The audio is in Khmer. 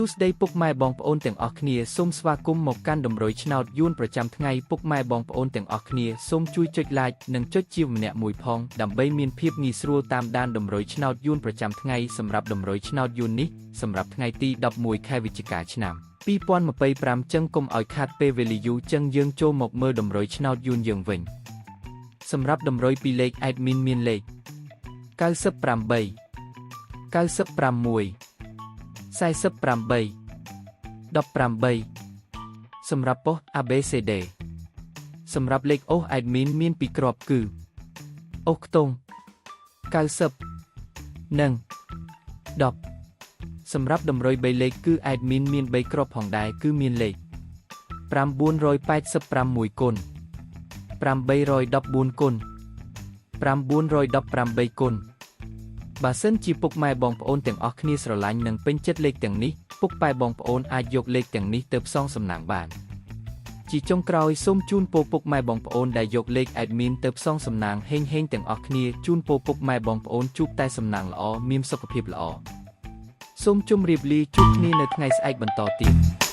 សួស្តីពុកម៉ែបងប្អូនទាំងអស់គ្នាសូមស្វាគមន៍មកកាន់តម្រុយឆ្នោតយួនប្រចាំថ្ងៃពុកម៉ែបងប្អូនទាំងអស់គ្នាសូមជួយចុច like និងចុចជាម្នាក់មួយផងដើម្បីមានភាពងាយស្រួលតាមដានតម្រុយឆ្នោតយួនប្រចាំថ្ងៃសម្រាប់តម្រុយឆ្នោតយួននេះសម្រាប់ថ្ងៃទី11ខែវិច្ឆិកាឆ្នាំ2025ចឹងកុំឲ្យខាតពេលវេលាយូរចឹងយើងចូលមកមើលតម្រុយឆ្នោតយួនយើងវិញសម្រាប់តម្រុយពីលេខ admin មានលេខ98 96 48 18សម្រាប់ប៉ុស ABCD សម្រាប់លេខអូស admin មានពីរគ្រាប់គឺអូសខ្ទង់90និង10សម្រាប់តម្រុយ3លេខគឺ admin មាន3គ្រាប់ផងដែរគឺមានលេខ986គុណ814គុណ918គុណបើសិនជាពុកម៉ែបងប្អូនទាំងអស់គ្នាស្រឡាញ់និងពេញចិត្តលេខទាំងនេះពុកប៉ែបងប្អូនអាចយកលេខទាំងនេះទៅផ្សងសំណាងបានជាចុងក្រោយសូមជូនពរពុកម៉ែបងប្អូនដែលយកលេខ admin ទៅផ្សងសំណាងហេងៗទាំងអស់គ្នាជូនពរពុកម៉ែបងប្អូនជួបតែសំណាងល្អមានសុខភាពល្អសូមជម្រាបលាជួបគ្នានៅថ្ងៃស្អែកបន្តទៀត